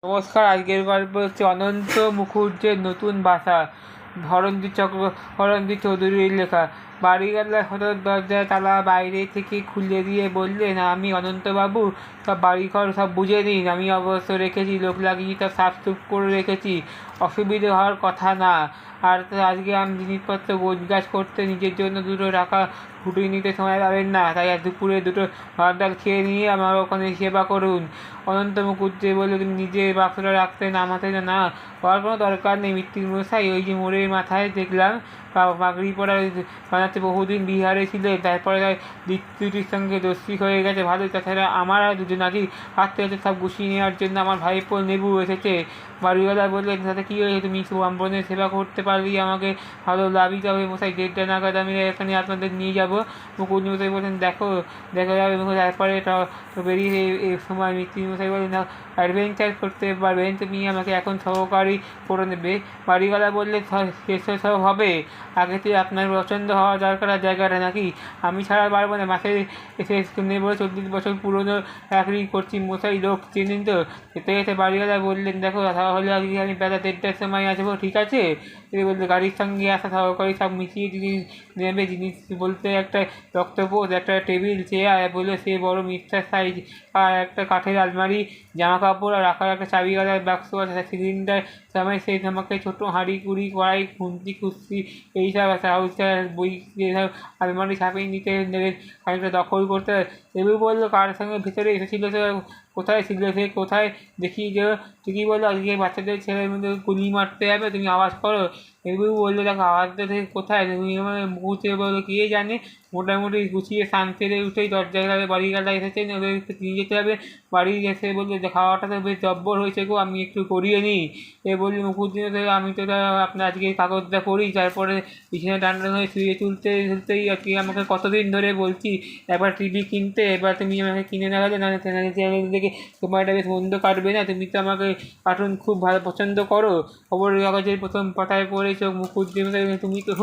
নমস্কার। আজকের গল্প হচ্ছে অনন্ত মুখুজ্জের নতুন বাসা। ধরণজিৎ চৌধুরীর লেখা। বাড়িওয়ালা সদর দরজায় তালা বাইরে থেকে খুলে দিয়ে বললেন, আমি অনন্তবাবু, সব বাড়িঘর সব বুঝে নিন। আমি অবশ্য রেখেছি, লোক লাগিয়ে সব সাফসুফ করে রেখেছি, অসুবিধে হওয়ার কথা না। আর আজকে আমি জিনিসপত্র গোছগাছ করতে নিজের জন্য দুটো টাকা ফুটিয়ে নিতে সময় পাবেন না, তাই দুপুরে দুটো ভাত ডাল খেয়ে নিয়ে আমার ওখানে সেবা করুন। অনন্ত মুখুজ্জে বলল, তুমি নিজে বাক্সটা রাখতে নামাতে না হওয়ার কোনো দরকার নেই মশাই। ওই যে মোড়ের মাথায় দেখলাম পাগড়ি পরা বানাচ্ছে, বহুদিন বিহারে ছিলেন, তারপরে তার দুটির সঙ্গে দোস্তি হয়ে গেছে ভালোই। তাছাড়া আমার আর দুজন নাকি হাতে হাতে সব গুছিয়ে নেওয়ার জন্য আমার ভাইপো নেবু এসেছে। বাড়িওয়ালা বললেন, তাতে কী হয়েছে, তুমি ব্রাহ্মণের সেবা করতে পারলেই আমাকে ভালো লাভই যাবে মশাই। 1:30 নাগাদ আমি এখানে আপনাদের নিয়ে যাবো। মুকুট মশাই বললেন, দেখা যাবে। তারপরে বেরিয়ে এই সময় মশাই বললেন, অ্যাডভেঞ্চার করতে পারবেন, তুমি আমাকে এখন সহকারী করে নেবে। বাড়িওয়ালা বললেন, সব হবে, আগে থেকে আপনার পছন্দ হওয়া দরকার আর জায়গাটা নাকি। আমি ছাড়া পারবো না, মাসে এসে নেবো। 40 বছর পুরনো চাকরি করছি মশাই, লোক চিনেন তো। যেতে বাড়িওয়ালা বললেন, দেখো তাহলে আজকে আমি বেলা 1:30টার সময় আসবো, ঠিক আছে? তিনি বললেন, গাড়ির সঙ্গে আসা সহকারী সব মিশিয়ে জিনিস নেবে। জিনিস বলতে একটা রক্তপোষ, একটা টেবিল চেয়ার, বলে সে বড় মিক্সার সাইজ, আর একটা কাঠের আলমারি, জামা কাপড় আর রাখার একটা চাবিওয়ালার বাক্স আছে, সিলিন্ডার সময় সেই আমাকে ছোটো হাঁড়ি কুড়ি কড়াই খুন্তি কুস্তি এইসব চাউচার বই এসব আলমারি ছাপিয়ে নিতে নেবেন, খানিকটা দখল করতে। দেবু বললো, কার সঙ্গে ভিতরে এসেছিল সে, কোথায় ছিল সে, কোথায় দেখিয়ে যে ঠিকই বললো, আজকে বাচ্চাদের ছেলের মধ্যে গুলি মারতে যাবে, তুমি আওয়াজ করো। দেবু বললো, দেখো আওয়াজটা থেকে কোথায়, তুমি মানে মুহূর্তে বললো, কে জানে। মোটামুটি গুছিয়ে স্নান সেরে উঠেই দরজায় বাড়িওয়ালা এসেছেন, ওদেরকে নিয়ে যেতে হবে। বাড়ি এসে বললো, খাওয়াটা তো বেশ জব্বর হয়েছে গো, আমি একটু করিয়ে নিই। এ বললি, মুখুজ্জে, আমি তো আপনার আজকে কাগজটা করি, তারপরে বিছানা টান্ডান হয়ে শুয়ে তুলতেই আর কি আমাকে কতদিন ধরে বলছি একবার টিভি কিনতে, এবার তুমি আমাকে কিনে না গেলে না চ্যানেল দেখে সময়টা বেশ মন্দ কাটবে না। তুমি তো আমাকে কার্টুন খুব ভালো পছন্দ করো। খবরের কাগজের প্রথম পাতায় পড়ে চোখ মুখুজ্জে, তুমি তো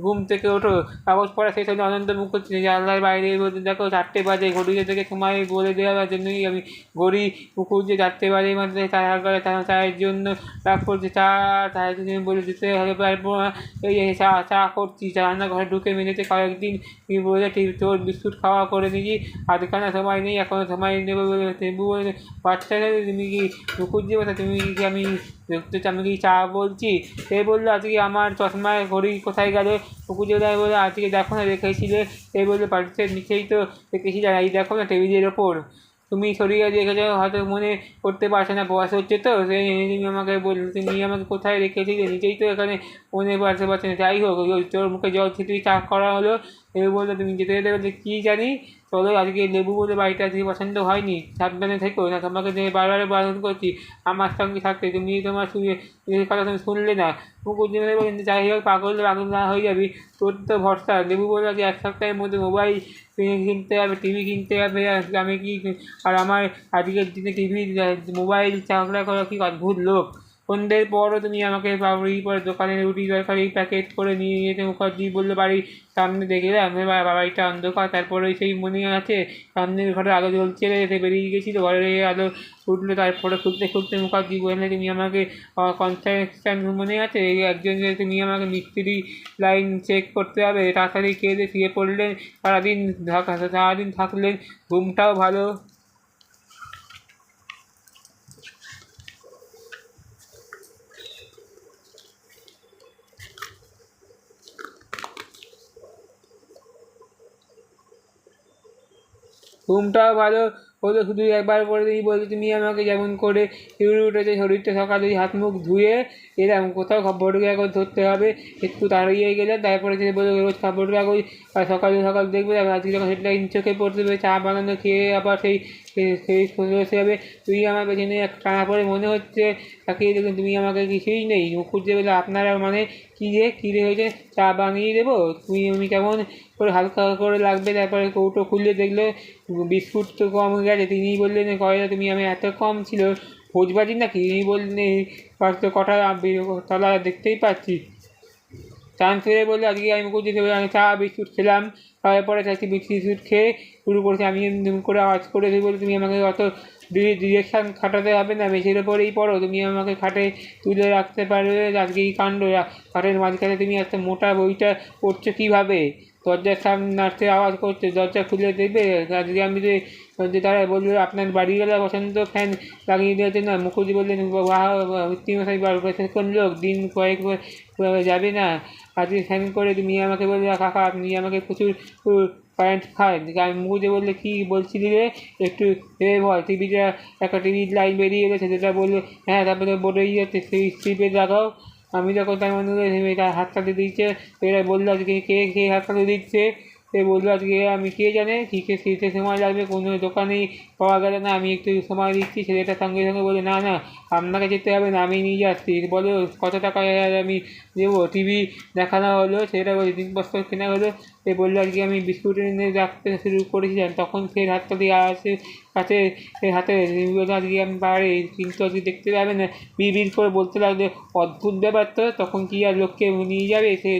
ঘুম থেকে ওঠো। কাগজ পড়া শেষ হলে অনন্ত মুখুজ্জে জানলার বাইরে বলতে, দেখো 4টে বাজে, ঘড়িতে থেকে সময় বলে দেওয়ার জন্যই আমি ঘড়ি মুখুজ্জে 4টে বাজে মধ্যে চায়ের জন্য রাগ করছে। চায়ের জন্য বলে দিতে হবে পারবো না, এই চা করছি। রান্নাঘরে ঢুকে মেঝেতে কয়েকদিন বলে তোর বিস্কুট খাওয়া করে নিয়েছি, আধখানা সময় নেই, এখনও সময় নেবে বলে তেবু বলে, বাচ্চা তুমি কি মুখুজ্জে বসে, তুমি কি আমি কি চা বলছি? সে বললো, আজকে আমার চশমায় ঘড়ি কোথায় গেল? মুখুজ্জে বলে, আজকে দেখো না রেখেছিলে। সে বললো, বাড়িতে নিচেই তো রেখেছিলাম, এই দেখো না টেবিলের ওপর। তুমি সরিয়ে রেখেছো, হয়তো মনে করতে পারছো না, বয়স হচ্ছে তো। সেই তুমি আমাকে বললে, তুমি আমাকে কোথায় রেখেছিলে, নিজেই তো এখানে মনে পারছে না। যাই হোক, তোর মুখে জল ছিটিয়ে চা করা হলো। লেবু বললো, তুমি যেতে যেতে বলতে, কী জানি, চলো আজকে। লেবু বলে, বাড়িটা আজকে পছন্দ হয়নি, সাবধানে থেকো না, তোমাকে বারবার বারণ করছি আমার সঙ্গে থাকতে, তুমি তোমার কথা তুমি শুনলে না। মুখুজ্জে বলেন, যাই হোক, পাগল না হয়ে যাবি, তোর তো ভরসা। লেবু বললো, যে 1 সপ্তাহের মধ্যে মোবাইল কিনতে হবে, টিভি কিনতে হবে, আমি কি, আর আমার আজকের দিনে টিভি মোবাইল চাকরা করা কি অদ্ভুত লোক। সন্ধ্যের পরও তুমি আমাকে পরে দোকানে রুটি তরকারি প্যাকেট করে নিয়ে যেতে। মুখার্জি বললো, বাড়ির সামনে দেখলাম, বাড়িটা অন্ধকার, তারপরে সেই মনে আছে সামনের ঘরে আলো জ্বলছে, এসে বেরিয়ে গেছিলো, ঘরে আলো উঠলো, তারপরে খুলতে মুখার্জি বললে, তুমি আমাকে কনস্ট্রাকশন মনে আছে, একজনকে তুমি আমাকে মিস্ত্রি লাইন চেক করতে হবে। তাড়াতাড়ি খেয়ে শুয়ে পড়লেন, সারাদিন থাকলেন, ঘুমটাও ভালো। ঘুমটাও ভালো হলো, শুধু একবার করে তিনি বলতে, তুমি আমাকে যেমন করে শিউরে উঠেছে শরীরটা, সকালে হাত মুখ ধুয়ে এলাম, কোথাও খবরের কাগজ ধরতে হবে, একটু তাড়িয়ে গেলে। তারপরে তিনি বলে, রোজ খবরের কাগজ সকাল দেখবে, আজকে যখন হেডলাইন চোখে পড়তে হবে, চা বানানো খেয়ে আবার সেই বসে যাবে। তুই আমার পেছনে এক টানা পরে মনে হচ্ছে, তাকিয়ে দেখুন, তুমি আমাকে কিছুই নেই। খুঁজতে বলে, আপনারা মানে কী রে হয়েছে, চা বানিয়ে দেবো? তুমি কেমন করে হালকা করে লাগবে। তারপরে কৌটো খুলে দেখলে বিস্কুট তো কম গেছে। তিনি বললেন, কয়টা তুমি আমি এত কম ছিল, ভোজবাজি নাকি? তিনি বললেন, কত কটা তলা দেখতেই পাচ্ছি। চান ফিরে বললে, আজকে আমি মুখুজ্জে আমি চা বিস্কুট খেলাম, তারপরে চাইছি বিস্কুট খেয়ে শুরু করেছি। আমি করে আওয়াজ করে বলে, তুমি আমাকে অত ডিরেকশান খাটাতে হবে না, মেঝের ওপরেই পড়ো, তুমি আমাকে খাটে তুলে রাখতে পারবে। আজকে এই কাণ্ড, খাটের মাঝখানে তুমি একটা মোটা বইটা পড়ছো কীভাবে? দরজার সামনে নাড়তে আওয়াজ করছে, দরজা খুলে দেবে। আজকে আমি যে তারা বললো আপনার বাড়িওয়ালা পছন্দ ফ্যান লাগিয়ে দিয়েছে না। মুখুজি বললেন মৃত্যুমশাই কোন লোক, দিন কয়েক যাবে না, আজকে ফ্যান করে তুমি আমাকে বললে কাকা আপনি আমাকে প্রচুর কারেন্ট খায়। মুখুজি বললে কী বলছিলি রে, একটু ভেবে বল। টিভিটা একটা টিভির লাইন বেরিয়ে গেছে, যেটা বললো হ্যাঁ, তারপরে বলেই যাচ্ছে সেই স্লিপে লাগাও। আমি যখন তার মনে তার হাততালি দিচ্ছে, এরা বললো আজকে কে হাততালি দিচ্ছে। সে বললো আজকে আমি, কে জানে কীকে শীতে সময় লাগবে, কোনো দোকানেই পাওয়া গেল না, আমি একটু সময় দিচ্ছি। ছেলেটা সঙ্গে সঙ্গে বলে না না, আপনাকে যেতে হবে না, আমি নিয়ে যাচ্ছি। বলো কত টাকা আমি দেবো? টিভি দেখানো হলো, সেটা ওই জিনিসপত্র কেনা হলো। সে বললো আজকে আমি বিস্কুট এনে রাখতে শুরু করেছিলাম, তখন সে হাততালি আসে কাছে হাতে আজকে আমি পারি, কিন্তু আজকে দেখতে পাবে না। বিড় করে বলতে লাগলো অদ্ভুত ব্যাপার তো, তখন কি আর লোককে নিয়ে যাবে? সে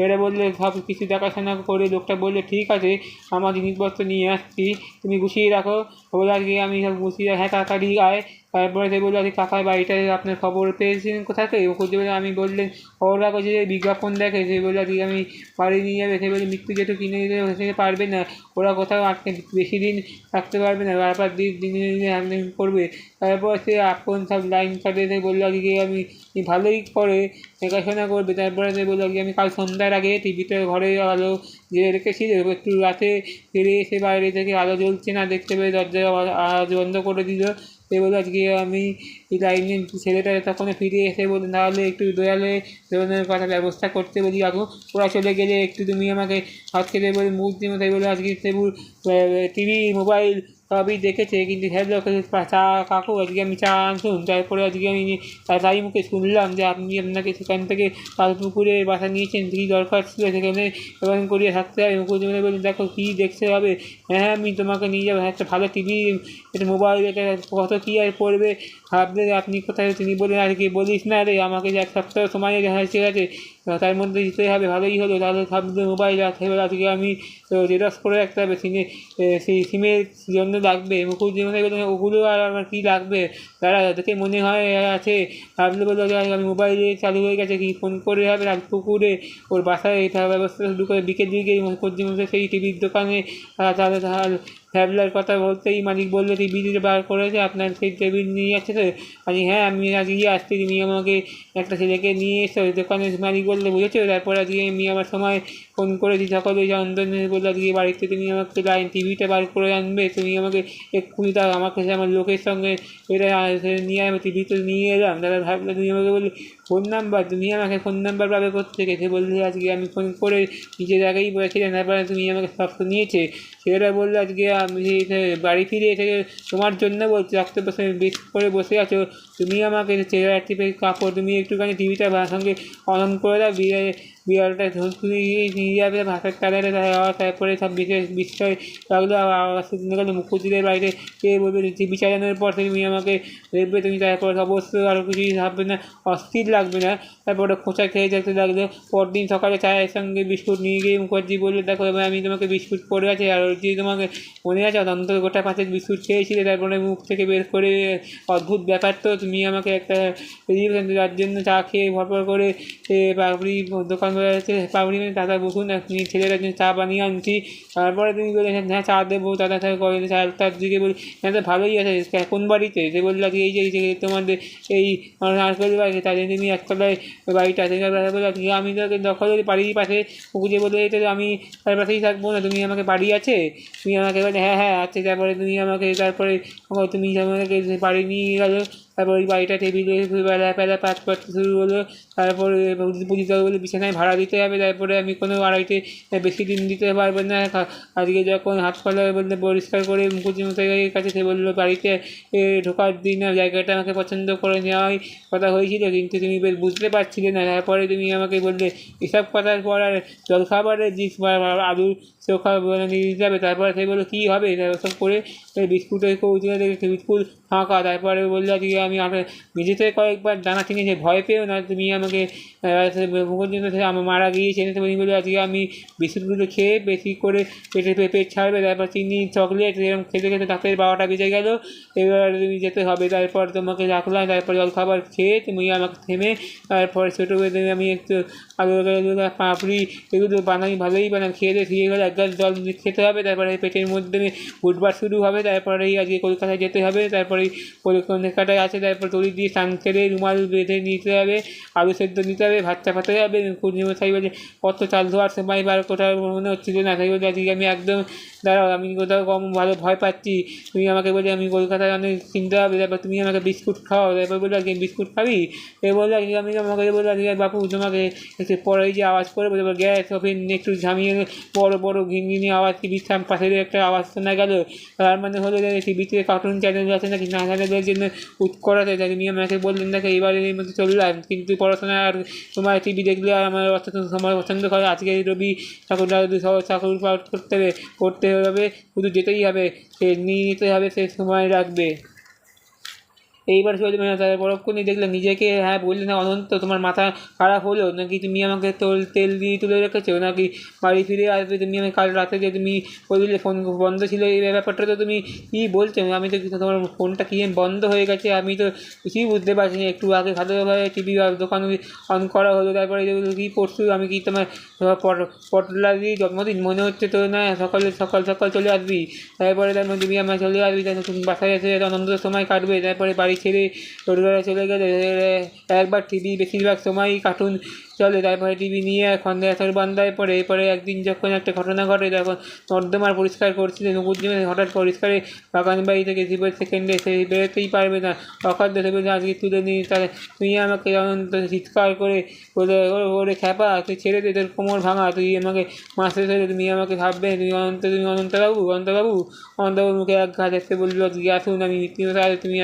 এরা বললে সব কিছু দেখাশোনা করে লোকটা বললে ঠিক আছে, আমার জিনিসপত্র নিয়ে আসছি, তুমি গুছিয়ে রাখো। বলে আজকে আমি সব গুছিয়ে, হ্যাঁ তাড়াতাড়ি আয়। তারপরে সে বললো আজকে কাকার বাড়িটায় আপনার খবর পেয়েছিলেন কোথা থেকে? খুঁজে বলে আমি বললেন খবর কাগজে বিজ্ঞাপন দেখে। সে বললো আজকে আমি বাড়ি নিয়ে যাবে। সে বলে মৃত্যু যেহেতু কিনে দিতে সে পারবে না, ওরা কোথাও আটকে বেশি দিন থাকতে পারবে না, বারবার দিনে দিনে হ্যান্ডেল করবে। তারপর সে আপন সব লাইন কাটিয়ে বললো আজকে আমি ভালোই করে দেখাশোনা করবে। তারপরে সে বললো আজকে আমি কাল সন্ধ্যার আগে টিভিতে ঘরে আলো জেলে রেখেছিল, একটু রাতে ফিরে এসে বাইরে থেকে আলো জ্বলছে না দেখতে পেয়ে দরজা আওয়াজ বন্ধ করে দিল। সে বললো আজকে আমি এই লাইনে ছেলেটা তখন ফিরে এসে বললো নাহলে একটু দয়ালে ধরনের কথা ব্যবস্থা করতে বলি রাখো। ওরা চলে গেলে একটু তুমি আমাকে হাত খেতে বলে মুখ দিয়ে তাই বলে আজকে সেবুর টিভি মোবাইল সবই দেখেছে, কিন্তু হ্যালো চা কাকু আজকে আমি চা আনছুন। তারপরে আজকে আমি তাই মুখে শুনলাম যে আপনি আপনাকে সেখান থেকে পুকুরে বাসা নিয়েছেন, কী দরকার ছিল সেখানে এবং করিয়ে থাকতে হবে। মুখুজ্জে বলে দেখো কী দেখতে হবে, হ্যাঁ আমি তোমাকে নিয়ে যাবো, একটা ভালো টিভি, একটা মোবাইল, এটা কত কী আর পড়বে ভাবলে আপনি কোথায়। তিনি বললেন আর কি বলিস না রে, আমাকে যে এক সপ্তাহ সময় হয়েছে গেছে, তার মধ্যে দিতে হবে, ভালোই হলো। তাহলে ভাবলে মোবাইল রাখতে হবে, আজকে আমি জেরক্স করে রাখতে হবে, সেই সিমের জন্য লাগবে। মুখুজ্জি মনে বললেন ওগুলো আর আমার কী লাগবে, তারা দেখে মনে হয় আছে। ভাবলে বললো আমি মোবাইলে চালু হয়ে গেছে, কি ফোন করে হবে রাত পুকুরে ওর বাসায় এটা ব্যবস্থা শুরু করে। বিকেল দিকে মুখুজ্জি মনে সেই টিভির দোকানে তাহলে ট্যাবলার কথা বলতেই মালিক বললো টিভি বার করেছে, আপনার সেই টেবিল নিয়ে যাচ্ছে তো? আমি হ্যাঁ আমি আজকে আসছি, তুমি আমাকে একটা ছেলেকে নিয়ে এসো। দোকানের মালিক বললে বুঝেছো? তারপর আজকে আমি আমার সময় ফোন করেছি সকালে, চন্দন বললো আজকে বাড়িতে তুমি আমাকে লাইন টিভিটা বার করে আনবে, তুমি আমাকে এক্ষুনি দাও। আমাকে আমার লোকের সঙ্গে এটা নিয়ে আমি টিভিতে নিয়ে এলাম। তারা ভাবলো তুমি আমাকে বললে ফোন নাম্বার, তুমি আমাকে ফোন নাম্বার পাবে কোথেকে? সে বললে আজকে আমি ফোন করে নিজের আগেই বলেছিলেন, তারপরে তুমি আমাকে সব নিয়েছে। ছেলেরা বললো আজকে আমি বাড়ি ফিরে এসে তোমার জন্য বলছি, রাখতে বসে বেশ করে বসে আছো, তুমি আমাকে চেহারা টিপে কাপড়, তুমি একটুখানি টিভিটা সঙ্গে অন করে দাও, বিড়ালটা ধুয়ে নিয়ে যাবে ভাষার তালারে। তারপরে সব বিশেষ বিস্ময় লাগলো। আওয়াজ শুনে গেলো মুখুজ্জিদের বাড়িতে কে বলবে টিভি চালানোর পর তুমি আমাকে দেখবে, তুমি তারপর অবশ্যই আরও কিছুই ভাববে না, অস্থির লাগবে না। তারপরে খোঁচা খেয়ে যেতে লাগলো। পরদিন সকালে চায়ের সঙ্গে বিস্কুট নিয়ে গিয়ে মুখার্জি বললো দেখো এবার আমি তোমাকে বিস্কুট পড়ে আছে, আর যে তোমাকে মনে আছে অন্তত গোটা 5 বিস্কুট খেয়েছিলে। তারপরে মুখ থেকে বের করে অদ্ভুত ব্যাপার তো, তুমি আমাকে একটা যার জন্য চা খেয়ে ভরপর করে পাপড়ি দোকান আছে, পাপড়ি মানে দাদা বসুন আপনি ছেলেটার জন্য চা বানিয়ে আনছি। তারপরে তুমি বলে হ্যাঁ চা দেবো, দাদা তার করে চার দিকে বলি হ্যাঁ তো ভালোই আছে কোন বাড়িতে? সে বললো এই যে তোমাদের এই নারকেল বাড়ি, তাদের তুমি একতলায় বাড়িটা আছে। বলে আমি তাকে দখলের বাড়ির পাশে পুকুরে বলে এটা আমি তার পাশেই থাকবো না, তুমি আমাকে বাড়ি আছে? তুমি আমাকে বলে হ্যাঁ হ্যাঁ আছে। তারপরে তুমি আমাকে তুমি আমাকে বাড়ি নিয়ে গেলো। তারপর ওই বাড়িটা টেবিলে বেলা পাত করতে শুরু হলো। তারপর বুঝতে বলে বিছানায় ভাড়া দিতে হবে। তারপরে আমি কোনো আড়াইতে বেশি দিন দিতে পারবো না। আজকে যখন হাত খোলা বলতে পরিষ্কার করে মুখুজ্জি মশাইয়ের কাছে সে বললো বাড়িতে ঢোকার দিন জায়গাটা আমাকে পছন্দ করে নেওয়াই কথা হয়েছিল, কিন্তু তুমি বেশ বুঝতে পারছিলে না। তারপরে তুমি আমাকে বললে এসব কথার পর আর জলখাবারের আলুর চোখ নিয়ে দিতে হবে। তারপরে সে বললো কী হবে, সব করে বিস্কুটের কৌটোটা দেখে বিস্কুট ফাঁকা। তারপরে বললো যে আমি নিজে থেকে কয়েকবার জানা চিনি যে ভয় পেও না, তুমি আমাকে মুখের জন্য আমার মারা গিয়েছে। তুমি বললো আজকে আমি বিস্কুটগুলো খেয়ে বেশি করে পেট ছাড়বে। তারপর চিনি চকলেট এরকম খেতে খেতে তাদের 12টা বেজে গেল। এবার তুমি যেতে হবে। তারপর তোমাকে রাখলাম। তারপর জলখাবার খেয়ে তুমি আমাকে থেমে তারপরে ছোটো বেঁধে আমি একটু আলু পাঁপড়ি এগুলো ভালোই বানাই খেয়ে দিয়ে ধুয়ে গেলে 1 গ্লাস জল খেতে হবে। তারপরে পেটের মধ্যে বুধবার শুরু হবে। তারপরেই আজকে কলকাতায় যেতে হবে। তারপরে কলকাতায় আছে। তারপর তরি দিয়ে স্নান সেরে রুমাল বেঁধে নিতে হবে, আলু সেদ্ধ নিতে হবে, ভাত চাপাতে হবে। পূর্ণিমা বলে কত চাল ধোয়ার সময় বার কোথাও মনে হচ্ছিল না। তাই বলে আজকে আমি একদম দাঁড়াও, আমি কোথাও কম ভালো ভয় পাচ্ছি। তুমি আমাকে বলে আমি কলকাতায় অনেক কিনতে হবে। তারপর তুমি আমাকে বিস্কুট খাও। তারপর বলে আজকে বিস্কুট খাবি। এ বললো আমি আমাকে বলে আজকে বাপু তোমাকে একটু পরে যে আওয়াজ করে বলে গ্যাস ওভেন একটু ঝামিয়ে বড় ঘিনঘিনি আওয়াজ টিভির পাশের একটা আওয়াজ শোনা গেল। তার মানে হলো যে টিভিতে কার্টুন চ্যানেল আছে নাকি না চ্যানেলের জন্য করাতে তাই তুমি আমাকে বললেন দেখো এইবারে এর মধ্যে চললাম, কিন্তু পড়াশোনা আর তোমার টিভি দেখলে আর আমার অত সময় পছন্দ করে। আজকে রবি ঠাকুরটা যদি চাকরি করতে হবে, শুধু যেতেই হবে, সে নিয়ে নিতে হবে, সে সময় রাখবে। এইবার চলবে না। তার পরক্ষণই দেখলাম নিজেকে বললে না অনন্ত তোমার মাথা খারাপ হলো নাকি, তুমি আমাকে তেল দিয়ে তুলে রেখেছো নাকি বাড়ি ফিরে আসবে তুমি। আমি কাল রাতে যে তুমি বললে ফোন বন্ধ ছিল, এই ব্যাপারটা তো তুমি কী বলছো? আমি তো তোমার ফোনটা কী বন্ধ হয়ে গেছে আমি তো কিছুই বুঝতে পারছি না। একটু আগে ভালোভাবে টিভি দোকান অন করা হলো। তারপরে কী পরশু আমি কি তোমার পটলাদি জন্মদিন মনে হচ্ছে তো না, সকাল চলে আসবি। তারপরে তার মধ্যে তুমি আমার চলে আসবি, তুমি বাসায় এসে আনন্দের সময় কাটবে। তারপরে বাড়ি ছেড়ে ছোটবেলা চলে গেলে একবার টিভি বেশিরভাগ সময়ই কার্টুন চলে। তারপরে টিভি নিয়ে খন্ডে বান্ধায় পড়ে। এরপরে একদিন যখন একটা ঘটনা ঘটে, তখন নর্দমার পরিষ্কার করছিলেন নকুজ্জিমে, হঠাৎ পরিষ্কারে বাগান বাড়ি থেকে জীবের সেকেন্ডে সে বেরোতেই পারবে না, অখাদ্য ভেবে আজকে তুলে নিয়ে তাহলে তুই আমাকে অনন্ত চিৎকার করে বলে ওরে খ্যাপা তুই ছেড়ে দে, তোর কোমর ভাঙা, তুই আমাকে মাসে ধরে তুমি আমাকে ভাববে তুমি অনন্তবাবু মুখে এক ঘা দেখতে বললো আজকে আসুন আমি তুমি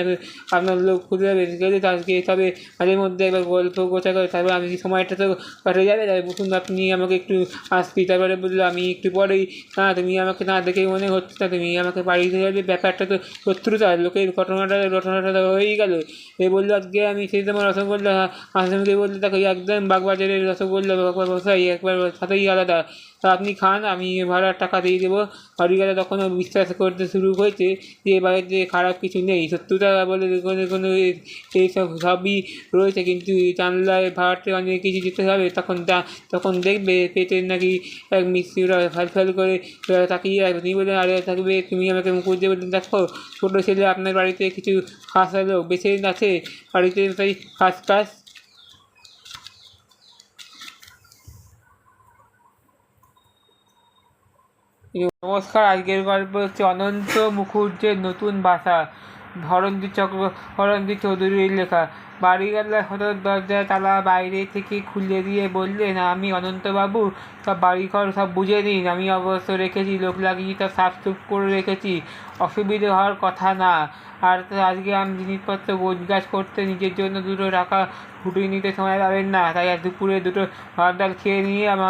আপনার লোক খুঁজে যাবে গেলে আজকে তবে মাঝে মধ্যে একবার গল্প গোছা করে। তারপর আমি সময়টা তো কাটে যাবে, তাই বসুন আপনি আমাকে একটু আসবি। তারপরে বললো আমি একটু পরেই না, তুমি আমাকে না দেখেই মনে হচ্ছে না তুমি আমাকে বাড়িতে যাবে, ব্যাপারটা তো শত্রুতা, লোকের ঘটনাটা হয়েই গেল। এ বললো আজকে আমি সেই তোমার রসগোল্লা হাসিমুখে বললে দেখো একদম বাগবাজারের রসগোল্লা বসাই একবার সাথেই আলাদা, তা আপনি খান, আমি ভাড়ার টাকা দিয়ে দেবো। হরিকাদা তখনও বিশ্বাস করতে শুরু হয়েছে যে এবারে যে খারাপ কিছু নেই, শত্রুতা বলে কোনো সবই রয়েছে, কিন্তু জানলায় ভাড়াতে অনেক কিছু দিতে হবে। তখন দেখবে পেটের নাকি এক মিস্ত্রিরা ফ্যাল করে তাকিয়ে রাখবে। তুমি বলে আরে থাকবে, তুমি আমাকে মুকুট দিয়ে বলতে দেখো ছোটো ছেলে আপনার বাড়িতে কিছু খাস এলো বেছে আছে বাড়িতে, তাই খাস। নমস্কার, আজকের গল্প হচ্ছে অনন্ত মুখুজ্জের নতুন বাসা। ধরণজিৎ চৌধুরীর লেখা। বাড়িওয়ালা হঠাৎ দরজায় তালা বাইরে থেকে খুলে দিয়ে বললেন আমি অনন্তবাবু, সব বাড়িঘর সব বুঝে নিন, আমি অবশ্য রেখেছি, লোক লাগিয়ে সব সাফসুফ করে রেখেছি, অসুবিধে হওয়ার কথা না। আর আজকে আমি জিনিসপত্র গোছগাছ করতে নিজের জন্য 2 টাকা ফুটিয়ে নিতে সময় পাবেন না, তাই দুপুরে 2 ভাত ডাল খেয়ে নিয়ে আমার